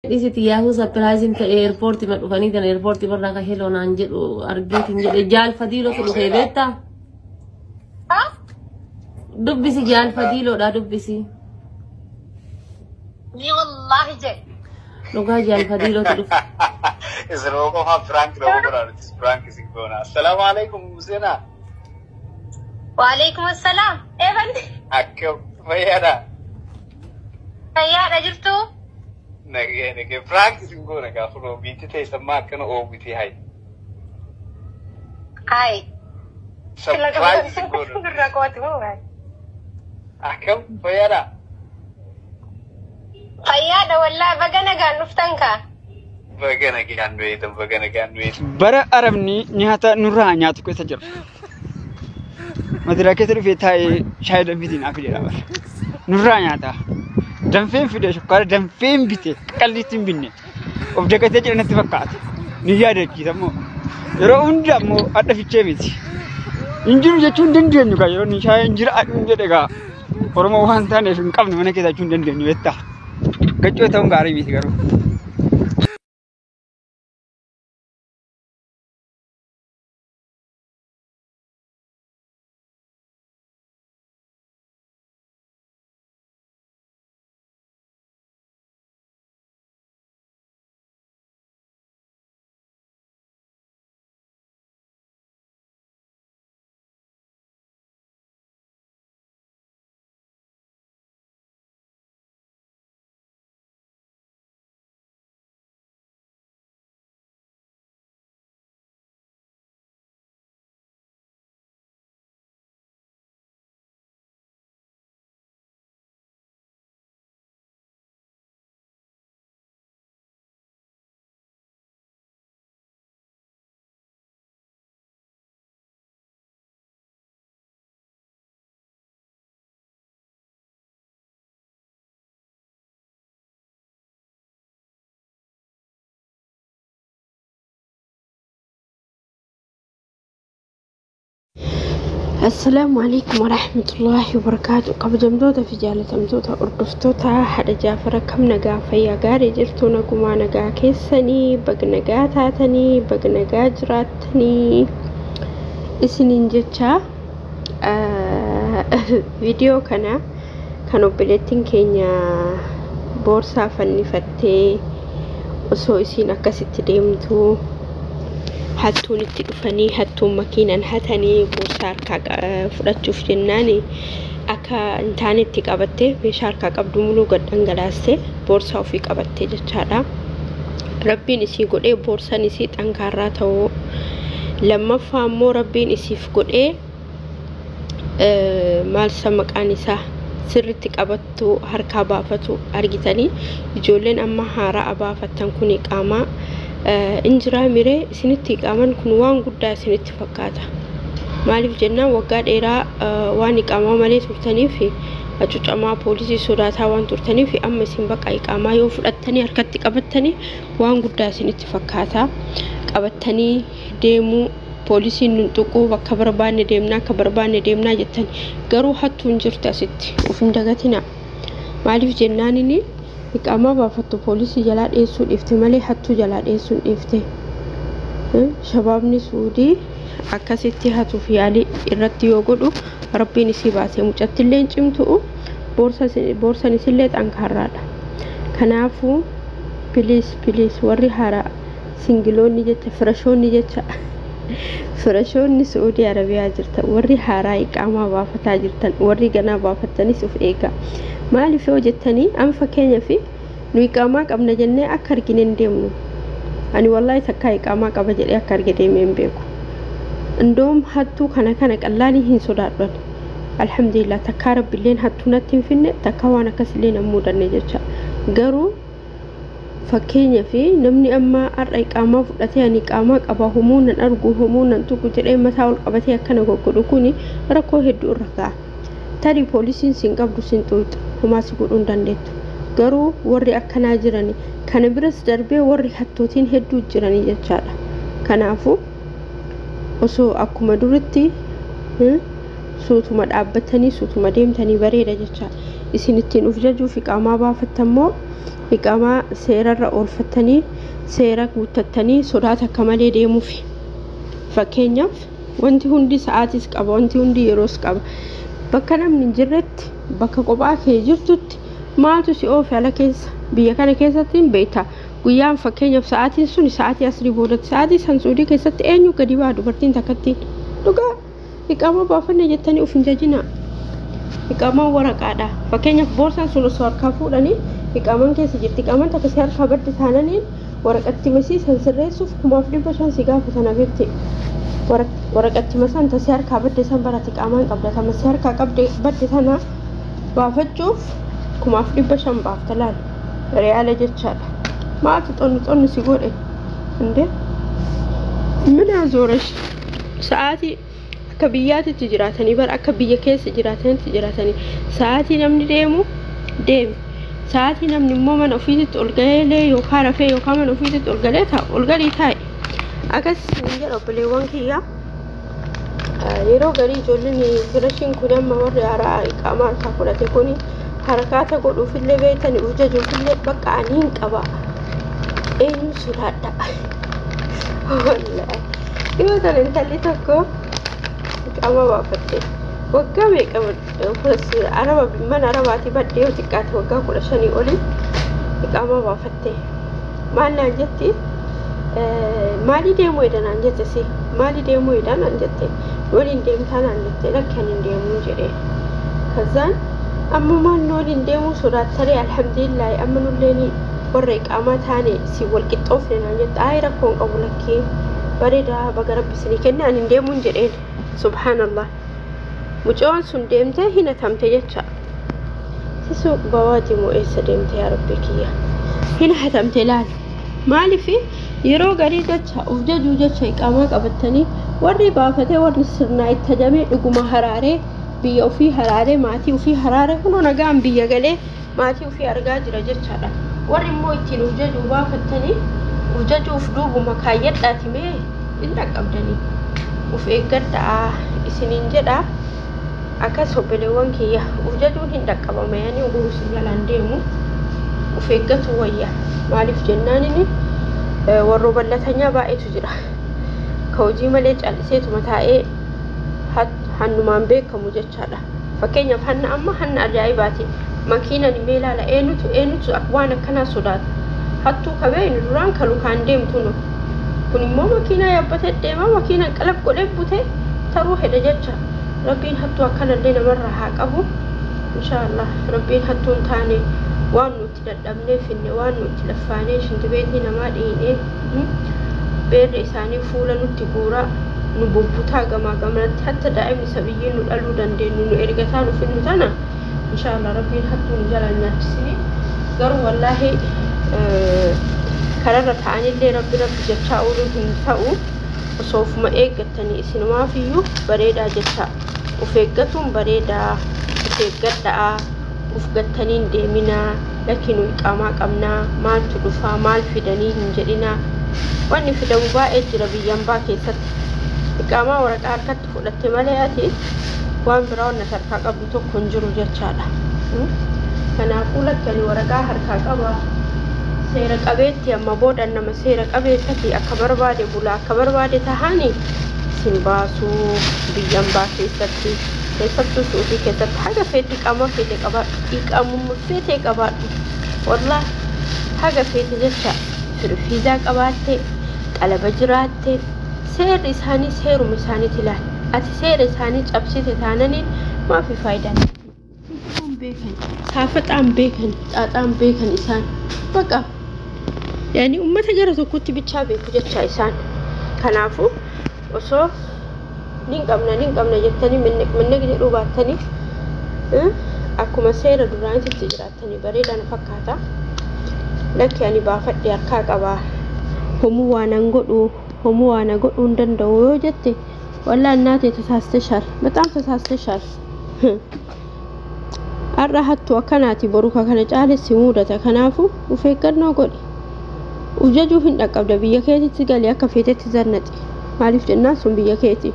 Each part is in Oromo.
إذا تياهو سبرايزين كإيربورت ما أفني ده إيربورت برا كهلو نانجل وأرجيت إنجل جال فديلو في الخيبتا دبسي جال فديلو لا دبسي لي والله جاي لوكا جال فديلو تلف إسروكم ها فرانك لو برا فرانك سيكونا السلام عليكم مسينا وعليكم السلام إيه بني أكيد فيانا فيا جرتو نجي فرانك سيكونا كافرو بيتي تسمع كنا أو بيتي هاي سبرايز سيكونا أكيد فيانا فيا والله بقنا قال نفتنكا بقنا كان ويت برا أرمني نهاتا نورها نياتو كويسا جر مدرا كتر في تاي شايدا بيتين أفيدي رابر نورها نياتا دنفين فيديو شكارا دنفين بيتي قليتين بيني وبدأ كتير نتفقات نيادا كيسا مو يرو أنجا مو أدى في تشيبيتي إنجيرو جاتون دندين نيوكا يرو نشايا إنجير أدن جدقا ورمو وانتاني في مقابل منك إذا جون دندين نيوتا كجو تاون غاري بيتي غارو السلام عليكم ورحمة الله وبركاته. قبل جمدوتا في جالة جمدوتا أردفتوتا حدا جافرة كم نقا فيا قاري جرتو نقوما نقا كيساني بق نقا تاتني بق نقا جراتني اسنين جتشا فيديو كانوا بلتين كينيا بورصة فني فتي وسو اسين أكاسي ديمتو hattuun itti dhufanii hattuun makiinaan hatanii boorsaa harkaa fudhachuuf jennaani akka intaan itti qabattee meeshaa harkaa qabdu muluu gad dhangalaastee boorsaa ofii qabattee jechaadha. Rabbiin isii godhee boorsaan isii xankaarraa ta'uu lammaffaa immoo rabbiin isiif godhee maalsa maqaan isaa sirritti qabattu harkaa baafatu argitanii ijoolleen amma haaraa baafattan kun qaamaa injira mire isinitti qaaman kun waan guddaa isinitti fakkaata. Maaliif jennaan waggaa dheeraa waan iqaamaa malee turtaniif acuucamaa poolisii sodaataa waan turtaniif amma isin bakka iqaamaa yoo fudhattanii harkatti qabattanii waan guddaa isinitti fakkaata. Qabattanii deemuu poolisiin nun tuquu bakka barbaanne deemnaa akka barbaanne deemnaa jettan garuu hattuun jirti asitti of hin dagatina. Maaliif jennaan inni iqaamaa baafattu poolisii jalaa dheessuu dhiifte malee hattuu jalaa dheessuun dhiifte. Shabaabni Suudii akkasitti hatuuf yaalii irratti yoo godhu rabbiin isii baasee mucattillee cimtu'u boorsan isillee xankaarraadha. Kanaafuu piliis warri haaraa singiloonni jecha firashoonni jecha firashoonni Suudii Arabiyaa jirtan warri haaraa iqaamaa baafataa jirtan warri ganaa baafattanis of eegaa. Maaliif yoo jettanii an fakkeenya fi nu iqaamaa qabna jennee akka argine hin deemnu. Ani wallahi takkaa iqaamaa qaba jedhee akka arge deemee hin beeku. Indoom hattuu kana qallaanii hin sodaadhan. Alhamdulillah takkaa rabbiilleen hattuu natti hin finne takkaa waan akkasillee nan muudanne jecha. Garuu fakkeenya fi namni amma har'a iqaamaa fudhatee ani iqaamaa qaba humuu nan argu humuu nan tuqu jedhee mataa ol qabatee akkana goggodhu kuni rakkoo hedduu irra ka'a. Tari poolisiin sin qabdu sin xuuxu humaasi godhuun dandeettu. Garuu warri akkanaa jirani kana biras darbee warri hattootiin hedduu jiranii jechaadha. Kanaafuu osoo akkuma duritti suutuma dhaabbatanii suutuma deemtanii bareeda jecha. isinittiin uf jajuuf iqaamaa baafattammoo iqaamaa seerarra oolfattanii seera guuttattanii sodaata akka malee deemuuf. Fakkeenyaaf wanti hundi sa'aatis qaba, wanti hundi yeroos qaba. Bakka namni hin jirretti bakka kophaa kee jirtutti maaltu si oofe ala keessa biyya kana keessatti hin beekta. Guyyaan fakkeenyaaf sa'aatiin sun sa'aatii asrii boodatti sa'aatii san Suudii keessatti eenyu gadi baa dubartiin takkattiin dhugaa iqaamaa baafanne jettanii uf hin jajinaa. Iqaamaan waraqaadha. Fakkeenyaaf boorsaan sun osoo harkaa fuudhanii iqaamaan keessa jirti. Iqaamaan takka si harkaa badde taananiin waraqatti masiisan sirreessuuf 1500 si gaafatan abeetti. Waraqatti masan tasi harkaa badde san barati iqaamaan qabda. Tamasi harkaa qabde badde sana baafachuuf 1500 baafta laal. Reyaala jechaadha. Maaltu xonni si godhe? Inde? Mina zoorash. Sa'aatii akka biyyaatitti jiraatanii bara akka biyya keessa jiraatanitti jiraatanii sa'aatii namni deemu deemi. Sa'aatii namni immoo mana ofiisitti ol galee yookaan rafee yookaan mana ofiisitti ol galee taa'u ol galii taa'e. Akkas hin jedhu obboleewwan kiyyaa. Yeroo garii ijoolleen firashiin kun amma warri haaraa iqaamaa harkaa fudhate kuni harakaata godhuufillee beekanii uf jajuufillee bakka ani hin qaba. Eenyu sodaadha. Wallaahi. Yoo ta'an intalli tokko iqaamaa baafatte waggaa meeqa araba mana arabaatii baddee yoo xiqqaate waggaa 15 olii iqaamaa baafatte maal naan jetti maalii deemuu edaan jette si maalii deemuu edaan aan jette waliin deemtaa naan jette lakki ani hin deemuu jedhee kazaan amma maan waliin deemuu sodaattaree alhamdulillah amma nulleeni warra iqaamaa taane si wal qixxoofne naan jette ayi rakkoon qabu lakkii bareedaa baga rabbisanii kenne ani hin deemuun jedheen subhanallah mucoon sun deemtee hina tamte jecha sisu bawaati moo eessa deemte yaa rabbi kiyya hina hatamte laal maaliif yeroo garii jecha uf jajuu jecha iqaamaa qabatanii warri baafatee warri sirnaa itti tajamee dhuguma haraaree biyya ofii haraaree maatii ofii haraaree kunoo nagaan biyya galee maatii ofii argaa jira jechaadha warri immoo ittiin uf jajuu baafatanii uf jajuuf duubuma kaayyadhaati mee hin dhaqqabdanii uf eeggadhaa isiniin jedha akkas obboleewwan kiyya uf jajuun hin dhaqqabama yaani uguruus jalaan deemu uf eeggatu wayya maaliif jennaanini warroo bal'atanyaa baay'eetu jira ka hojii malee calliseetuma taa'ee hannumaan beekamu jechaadha fakkeenyaaf hanna amma hanna ajaa'ibaati makiinan imee ilaala eenyutu waan akkanaa sodaata hattuu kabeenu duraan ka lukaan deemtu no kun immoo makiinaa yaabbatee deema makiinaan qalab godhee butee taruu hedha jecha rabbiin hattuu akkanallee namarraa haa qabu inshaallah rabbiin hattuun taane waan nuti dadhabnee finne waan nuti laffaanee shintibeetii namaa dhiinee beerri isaanii fuula nutti guuraa nu bubbutaa gamaa gamanatti hatta daa'imni sabiyyii nu dhaluu dandeenyu nu ergataa nu finnu tana inshaallah rabbiin hattuun jalaan nyaachisini garuu wallaahi kararra ta'anillee rabbi jechaa ooluun hin ta'u osoo ofuma eeggattanii isinumaafiyyuu bareedaa jecha of eeggatuun bareedaa of eeggadhaa uf gattaniin deeminaa lakkinu iqaamaa qabnaa maaltu dhufaa maal fidanii hin jedhinaa wanni fidamu baay'ee jira biyyan baa keessatti iqaamaa waraqaa harkatti fudhatte malee ati waan biraa wanna harkaa qabdu tokko hin jiru jechaadha kanaafuu lakkani waraqaa harkaa qabaa seera qabeetti amma boodan nama seera qabeetti akka barbaade bulaa akka barbaade tahanii sin baasuu biyyan baa keessatti keessattuu suutii keessatti haga feeti qaama feete qabaadhu iqaamumma feete qabaadhu wallah haga feete jecha fiizaa qabaatte qalaba jiraatte seerri isaanii seeruma isaaniiti laal ati seera isaanii cabsite taananiin maafi faayidaan beekan saafaxaan beekan xaaxaan beekan isaan baqa yaani ummata gara tokkotti bichaa beeku jecha isaan kanaafu osoo nin qabna jettanii minne jedhuu baattanii akkuma seera duraanitti jiraatanii bareedaan fakkaata lakki ani baafadhe harkaa qabaa homuu waanan godhuu hin danda'u yoo jette walaa እናቴ ተሳስተሻል በጣም ተሳስተሻል har'a hattu akkanaati boru kana caalessi muudata kanaafu uf eeggannoo godhi uf jajuu hin dhaqqabda biyya keetitti galii akka feetetti zannati maaliif jennaan sun biyya keeti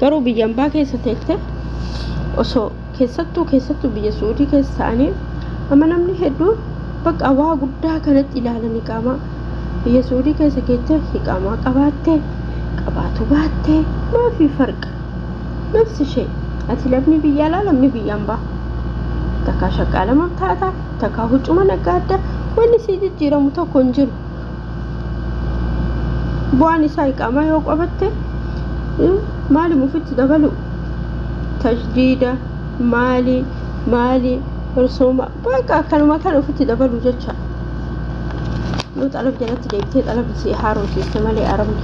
garuu biyyan baa keessa teekte osoo keessattuu biyya Suudii keessa ta'anii amma namni hedduun bakka waa guddaa kanatti ilaalan iqaamaa biyya Suudii keessa keettee iqaamaa qabaattee qabaatu baattee maafi farqa nafsi ishee ati lamni biyya alaa lamni biyyaan baa takkaa shaqqaalama taata takkaa huccuma naggaadda wanni sii jijjiiramu tokko hin jiru bu'aan isaa iqaamaa yoo qabatte maali mufitti dabalu tajdiida maali رسوم بقى كانوا في دبلو جتشا لو طلب جنات ديبتي طلب سي هارون سيستم لي أرمني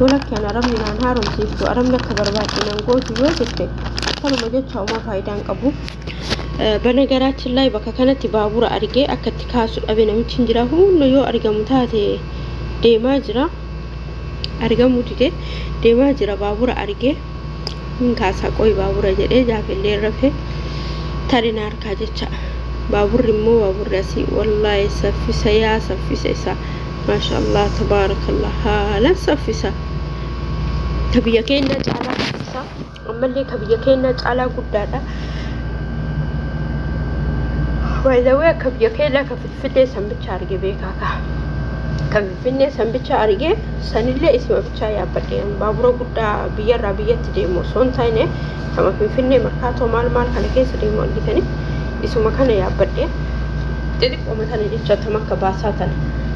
ولك كان أرمني عن هارون سيستو أرمني كبربات نقول في وقت كانوا ما جتشا وما فايدان قبو بنجارات الله بقى كانت بابورة أرجع أكتكاسر أبينا متشنجرا هو نيو أرجع متاته ديماجرا أرجع متجه ديماجرا بابورة أرجع من كاسا كوي بابورة جدي جاب اللي رفه تارينا أركاجتشا بابور رمو بابور راسي والله سفيسا يا سفيسا ما شاء الله تبارك الله لا سفيسا كبيا كينا جعلا سفيسا أما اللي كبيا كينا جعلا قدادا وإذا ويا كبيا كينا كفتفني سنبتشا أرجي بيكاكا كفتفني سنبتشا أرجي سنلي اسمه بتشا يا بدين بابور قدا بيا ربيت ديمو سون تاينه كما فيني مركاتو مال كان كيس ديمو أرجيتني isuma kana yaabbadhe xixiqqoo matana jecha tamakka baasaatan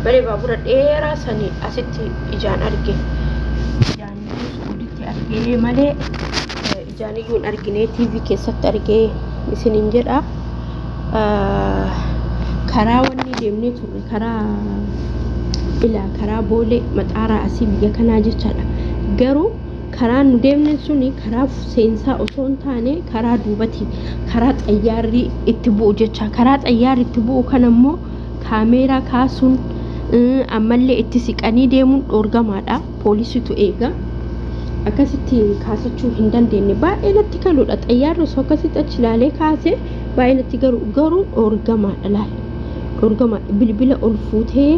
malee baabura dheeraa sanii asitti ijaan arge ijaan suuditti argee malee ijaan iyyuun arginee TV keessatti argee isiniin jedha karaa wanni deemnee turre karaa boolee maxaaraa asii biyya kanaa jechaadha garuu karaa nu deemne suni karaa seensaa osoo hin taane karaa duubati karaa xayyaarri itti bu'u jecha karaa xayyaarri itti bu'u kan ammoo kaameeraa kaasuun ammallee itti siqanii deemuun dhoorgamaadha poolisiitu eega akkasitti kaasachuu hin dandeenye baay'ee natti kaludha xayyaarri osoo akkasitti achi ilaalee kaase baay'ee natti garuu dhoorgamaadha laal dhoorgamaadha bilbila ol fuutee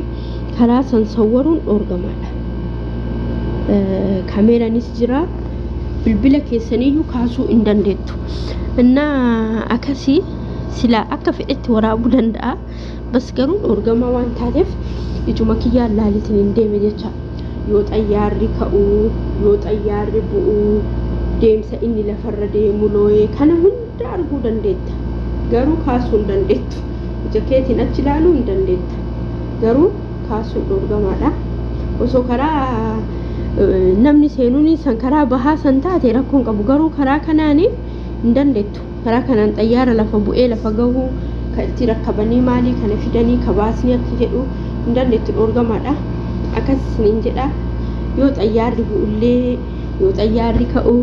karaa san sawwaruun dhoorgamaadha ካሜራኒስ ጅራ ብልብለ ከሰኒዩ ካሱ እንደንደቱ እና አከሲ ስላ አከፈት ወራቡ ደንዳ በስገሩ ኦርጋማ ዋን ታደፍ ይጁመክያ ላሊትን እንደመጀቻ ዮጣያሪ ከኡ ዮጣያሪ ቡኡ ደምሰ ኢኒ ለፈረደ ሙሎዬ ከነ ሁንዳ አርጉ ደንደታ ገሩ ካሱ እንደንደቱ ጀኬት ነችላሉ እንደንደታ ገሩ ካሱ ኦርጋማዳ ወሶከራ namni seenuuni san karaa bahaa san taate rakkoon qabu garuu karaa kanaani hindandeettu karaa kanaan xayyaara lafa bu'ee lafa gahu ka itti rakkabanii maalii kana fidanii ka baasni akka jedhu hindandeettu dhoorgamaadha akkasiin jedha yoo xayyaarri bu'ullee yoo xayyaarri ka'u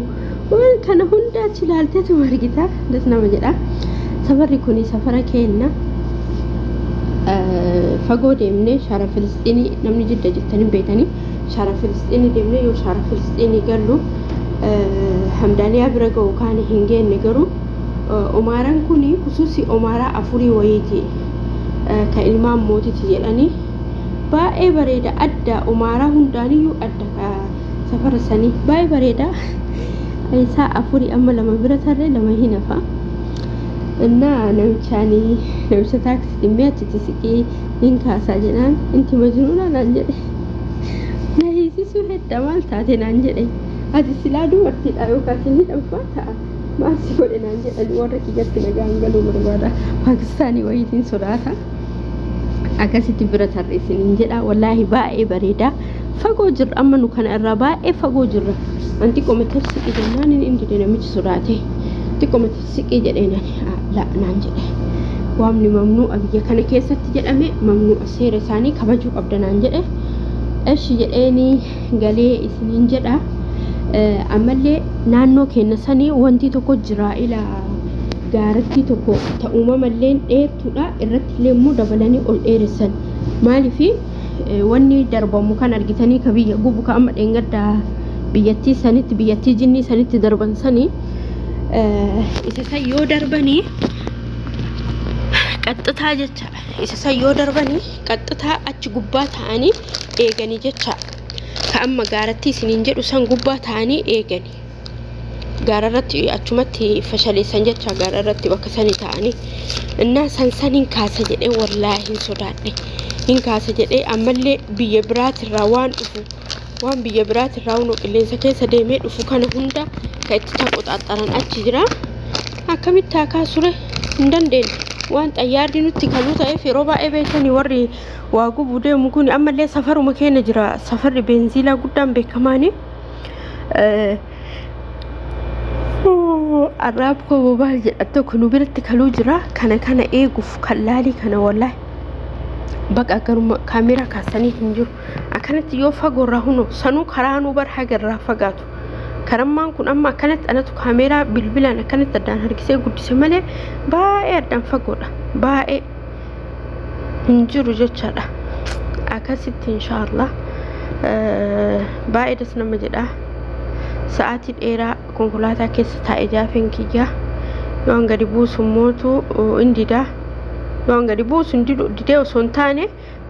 waan kana hunda achi ilaalteetu margita das nama jedha safarri kuni safara keenna fagoo deemnee shaara Filistiinii namni jidda jettanii beekanii شارع فلسطيني دمنا يو شارع فلسطيني قالوا حمدانيا برجع وكان هنجين نجرو أمارن كوني خصوصي أمارة أفوري ويتي كإمام موتي تجلاني باي بريدة أدى أمارة هنداني يو أدى سفر سني باي بريدة أيسا أفوري أما لما برتر لما هنا فا إننا نمشاني نمشتاك ستمية تتسكي إنكا ساجنان إنت مجنونة نانجري نهيسيسو هدا مال تاتي نانجري هذه سلادو مرتدى يوكاسني دنفاتا ما سيقول نانجري الورك جت نغانغلو مرغادا باكستاني ويتين سوراتا أكاسيتي برتر ريسين جدا والله باي بريدا فغو جر أما نو كان الرباء فغو جر أنتي كومي تفسكي جناني إنتي دينا ميش سوراتي أنتي كومي تفسكي جدينا لا نانجري وامني ممنوع أبي كان كيسة تجرمي ممنوع السير ثاني كبجو أبدا نانجري إيش جديني قالي إسنين جدا أملي نانو كنا سني وانتي تكو جرا إلى gaaratti tokko ta'uma malleen dheertuudha irratti lemmu dabalanii ol dheeressan maaliif wanni darbamu kan argitanii ka biyya gubu ka amma dhengadda biyyattii sanitti biyyattii jinnii sanitti darban sanii isa san yoo darbanii qaxxitaa jecha isa san yoo darbanii qaxxitaa achi gubbaa ta'anii eeganii jecha ka amma gaaratti isiniin jedhu san gubbaa ta'anii eeganii gaararratti achumatti fashaleessan jecha gaararratti bakka sanii ta'anii innaa sansaniin kaasa jedhee wallaahi hin sodaadhe hin kaasa jedhee ammallee biyya biraatirraa waan dhufu waan biyya biraatirraa hunoo qilleensa keessa deemee dhufu kana hunda ka itti taqoxaaxaran achi jira akkamitti akaasure hin dandeenye waan xayyaarri nutti kaluu ta'eef yeroo baay'ee beekanii warri waa gubuu deemu kun ammallee safaruma keenya jira safarri benziilaa guddaan beekamaani arraab ko mobaayil jedhattu kunu biratti kaluu jira kana eeguuf kallaalii kana wallahi baqa garuma kaamera kaasanii hin jiru akkanatti yoo fagoorraa huno sanuu karaanuu bar hagarraa fagaatu karammaan kun amma akkanatti anatu kaameraa bilbilaan akkanatti addaan harkisee guddise malee baay'ee addaan fagoodha baay'ee hin jiru jechaadha akkasitti inshaallah baay'ee das nama jedha sa'aatii dheeraa konkolaataa keessa taa'ee jaafeen kiyyaa yoon gadi buusu mootu indida yoon gadi buusu didee osoo hin taane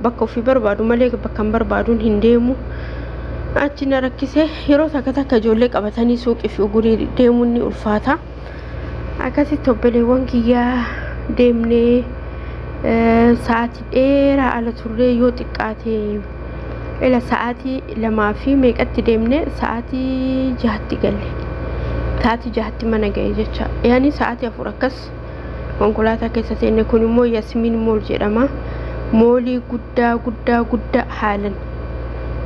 bakka ofii barbaadu malee bakka hin barbaaduun hin deemu achi na rakkisee yeroo takka ijoollee qabatanii suuqii fi ugurii deemuun ni ulfaata akkasitti obboleewwan kiyyaa deemnee sa'aatii dheeraa ala turree yoo xiqqaate ila sa'aatii 2 fi meeqatti deemne sa'aatii 6tti galle sa'aatii 6tti mana ga'e jecha yaani sa'aatii 4 akkas konkolaataa keessa seenne kun immoo Yasmiin mool jedhama moolii guddaa haalan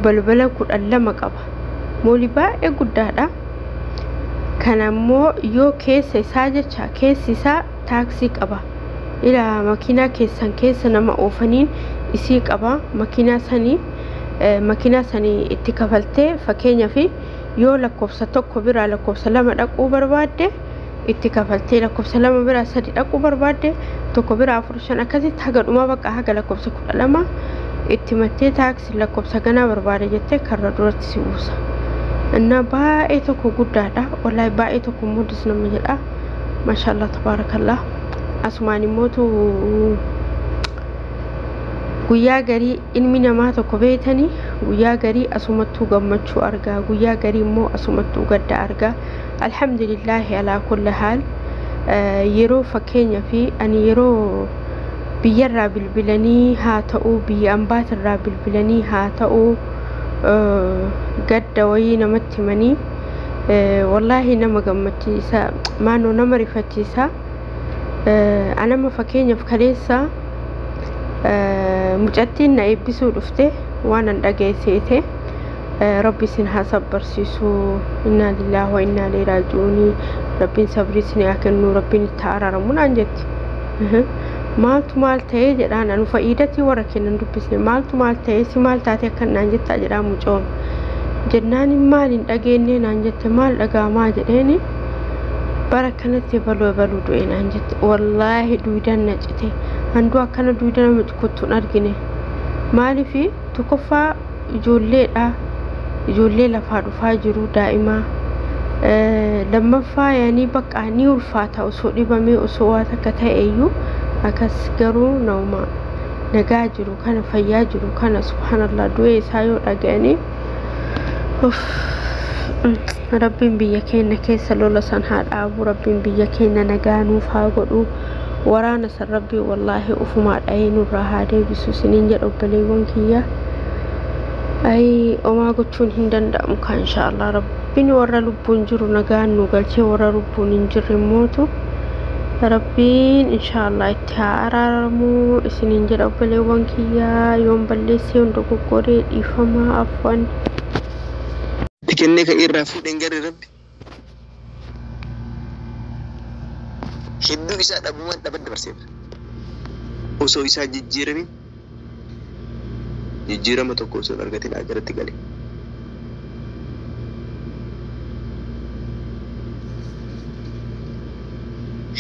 balbala 12 qaba moolii baay'ee guddaadha kana immoo yoo keessa isaa jecha keessi isaa taaksii qaba ila makiinaa keessan keessa nama oofaniin isii qaba makiinaa sanii itti kafaltee fakkeenya fi yoo lakkoofsa tokko biraa lakkoofsa 2 dhaquu barbaadde itti kafaltee lakkoofsa 2 biraa 3 dhaquu barbaadde tokko biraa 4 5 akkasitti haga dhumaa bakka haga lakkoofsa 12 itti mattee taaksii lakkoofsa ganaa barbaade jettee karra duratti si buusa inna baay'ee tokko guddaadha wallahi baay'ee tokko muudis nama jedha mashallah tabarakallah asumaani mootu guyyaa garii ilmi namaa tokko beetanii guyyaa garii asumattuu gammachuu argaa guyyaa garii immoo asumattuu gadda argaa alhamdulillah ala kulli haal yeroo fakkeenya fi ani yeroo biyyarraa bilbilanii haa ta'uu biyya ambaatirraa bilbilanii haa ta'uu gadda wayii namatti himanii wallahi nama gammachiisa maanoo nama rifachiisa anama fakkeenyaaf kaleessa mucattiin na eebbisuu dhufte waan an dhageessite rabbi sin hasabbarsiisu inna lillahi wa inna ilayhi raaji'uun rabbiin sabrii sin haa kennu rabbiin itti araaramu naan jetti maaltu maal ta'ee jedhaan anu fa'iidati warra kennan dubbisne maaltu maal ta'ee si maal taate akka naan jettaa jedhaa mucoon jennaan maal hin dhageenye naan jette maal dhagaamaa jedheeni bara kanatti baluu du'e naan jette wallaahi duudaan na cite handuu akkana duudaan nama kuttuun argine maaliif tokkoffaa ijoollee lafaa dhufaa jiru daa'imaa lammaffaa yaanii bakka ni ulfaata osoo dhibamee osoo waa takka ta'eyyuu akkas garuu nauma nagaa jiru kana fayyaa jiru kana subhanallah du'e isaa yoo dhaga'anii rabbiin biyya keenya keessa lola san haa dhaabu rabbiin biyya keenya nagaa nuuf haa godhu waraana san rabbii wallaahi ufumaa dha'ee nurraa haa deebisu siniin jedha obboleewwan kiyya ay omaa gochuun hin danda'amu ka inshaallah rabbiin warra lubbuun jiru nagaan nu galchee warra lubbuun hin jirre mootu rabbiin inshaallah itti haa araaramu isiniin jedha obboleewwan kiyya yoon balleessee hunda goggoree dhiifamaa afwan kenne ka irraa fuudhen gari rabbi hedduu isaa dhabumaan dhaban dabarseera osoo isaa jijjiiramin jijjiirama tokko osoo argatin ajaratti gale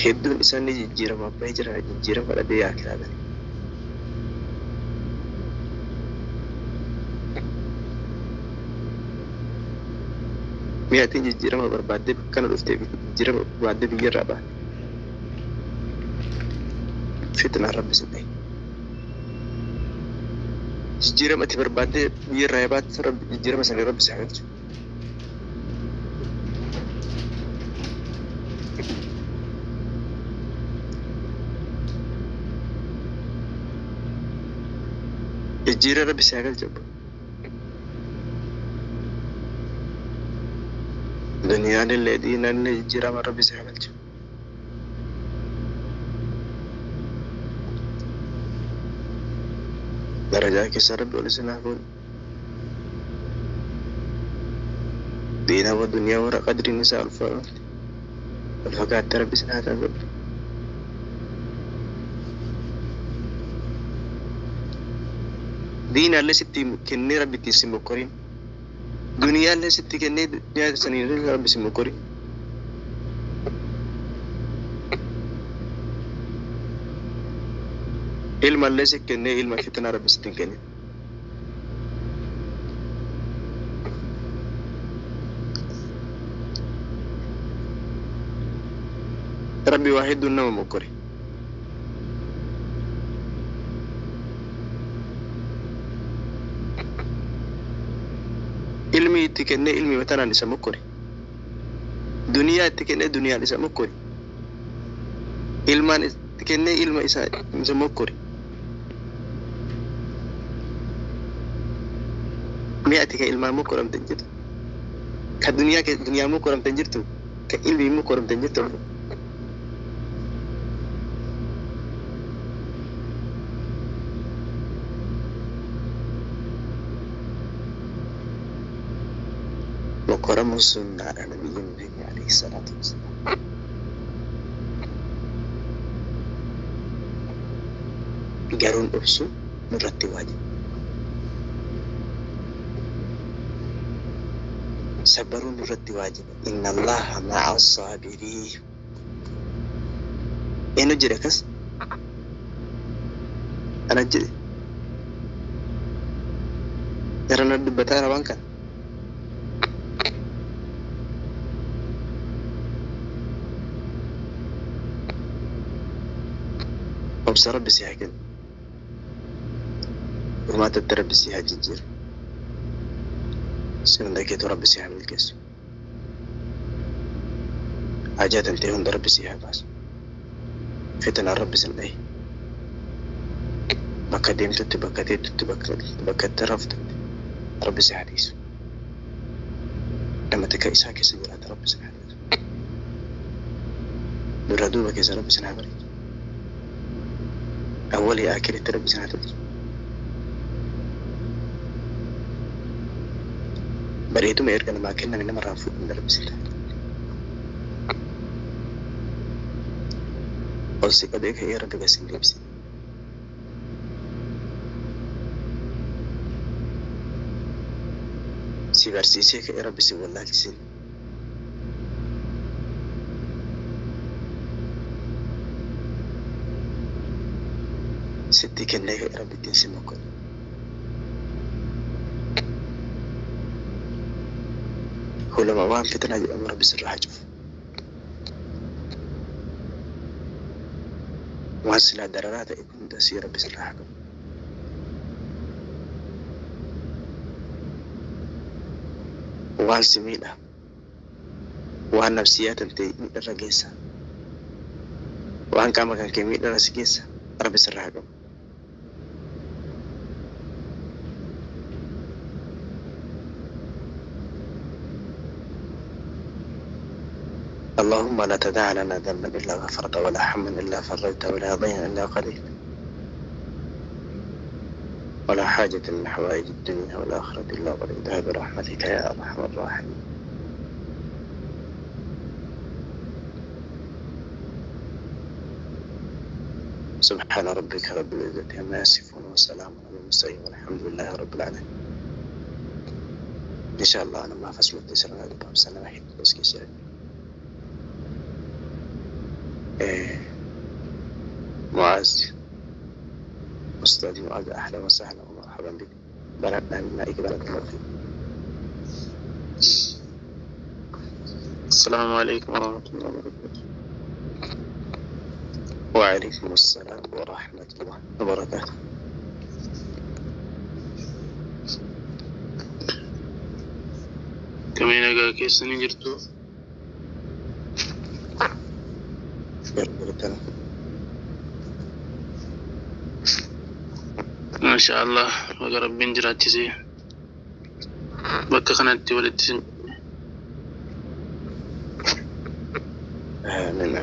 hedduun isaanii jijjiirama abbaa jira jijjiirama dhabee yaakiraa gale mi'aatiin jijjiirama barbaadde kana dhuftee jijjiirama barbaadde biyyarraa baate fitnaa rabbi sin dhahe jijjiirama ati barbaadde biyyarraa baate rabbi jijjiirama sana rabbi si haa galchu جيجيرة ربي ساقل جب دنيا الذين جيجيرة ما ربي ساقل جب درجة كسر ربي ولسنا أقول دينا والدنيا ورا قدر النساء الفقات ربي سنا أقول دينا اللي ستي كني ربي تسمو كريم دنيا اللي ستي كني دنيا سنين ربي تسمو كريم علم اللي ستي كني علم فتنا ربي ستي كني ربي واحد دون مكري علمي تكني علمي مثلا نسمو كوري دنيا تكني دنيا نسمو كوري علمان تكني علم نسمو كوري مئتك علمان مكرم تنجد كدنيا كدنيا مكرم تنجدتو كعلمي مكرم تنجدتو مكرم السنة على نبي عليه الصلاة والسلام قارون أبسو نرتي واجب صبروا نرتي واجب إن الله مع الصابرين إنه جركس أنا جري يرانا دبتها روانكا وبصراحة بسيها كده وما تترى بسيها جنجير سنة ذاك ترى بسيها من الكيس حاجات انتهون در بسيها باس فتنا رب سنة بكديم تبكت رفض رب سيها ديسو لما تكايسها كيس جرات رب سيها ديسو برادو بكيس رب سيها بريد أولي آكل التربي سنة بريتو ما يرجع ما كنا من مرة فوق من التربي سنة أوصي كذاك هي رجع بس اللبس سيفرسي سيك يا رب سوى الله لسين ستي كنا يا رب تنسي مكان هو لما وام فتنا أمر بسر حجف وهسلا درارات ابن تسير بسر حجف وهل سمينا وهل نفسيات انتي الرقيسة وهل كما كان كميل رسقيسة رب سر حجف اللهم لا تدع لنا ذنبا إلا غفرت ولا هما إلا فرجت ولا ضيعا إلا قضيت ولا حاجة من حوائج الدنيا والآخرة إلا قضيتها برحمتك يا أرحم الراحمين سبحان ربك رب العزة عما يصفون وسلام على المرسلين والحمد لله رب العالمين. إن شاء الله أنا ما فصل التسرع هذا باب سنة واحد بس كيسير معاذ أستاذي معاذ أهلا وسهلا ومرحبا بك بلدنا من أي بلد الله فيك. السلام عليكم ورحمة الله وبركاته. وعليكم السلام ورحمة الله وبركاته. كمين أجا كيسني جرتو ما شاء الله وقرب من جراتي بك خناتي ولدتي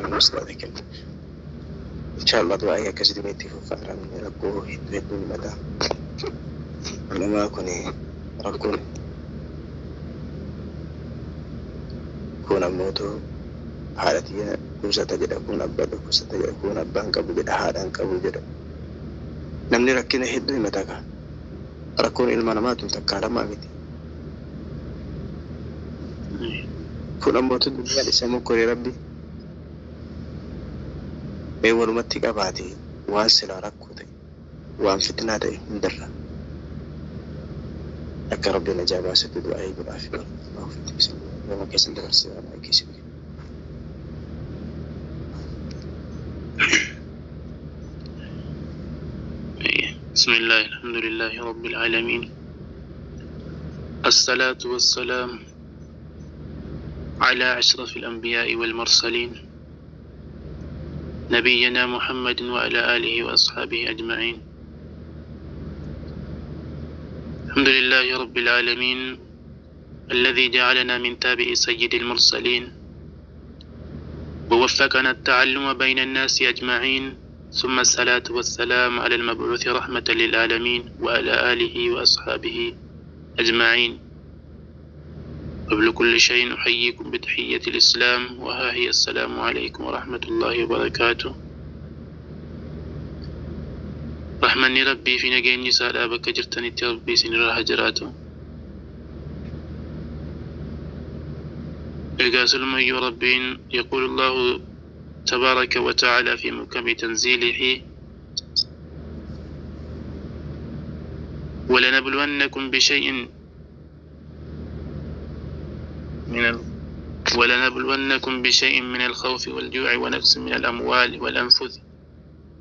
من أستاذك إن شاء الله دعائي كسد ميتي فأرى من ربه يدون مدى أنا ما أكوني ركون كون أموتو حالتي كوسة تجد أكون أبدا كوسة تجد أكون أبان كبو جد حالا كبو جد نمني ركينا هدوي مدى ركون إلمان ما تنتكار ما ميتي كون أموتو الدنيا لسامو كوري ربي ولمتي قباتي واسل ركوتي وان فتنا دي مدرة أكا ربنا جابا ستدو أي بالعافية الله فتي بسم الله وما كيسن درسي وما كيسن بسم الله الحمد لله رب العالمين الصلاة والسلام على أشرف الأنبياء والمرسلين نبينا محمد وعلى آله وأصحابه أجمعين الحمد لله رب العالمين الذي جعلنا من تابع سيد المرسلين ووفقنا التعلم بين الناس أجمعين ثم الصلاة والسلام على المبعوث رحمة للعالمين وعلى آله وأصحابه أجمعين قبل كل شيء أحييكم بتحية الإسلام وها هي السلام عليكم ورحمة الله وبركاته رحمني ربي في نجيني سالا بك جرتني ربي سنرى هجراته إرقاس المي ربين يقول الله تبارك وتعالى في محكم تنزيله ولنبلونكم بشيء من الخوف والجوع ونقص من الأموال والأنفس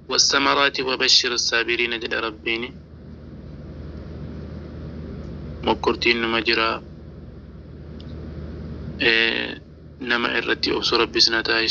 والثمرات وبشر الصابرين جل ربيني مكرتين مجرى نما إرتي أبصر ربي سنتاي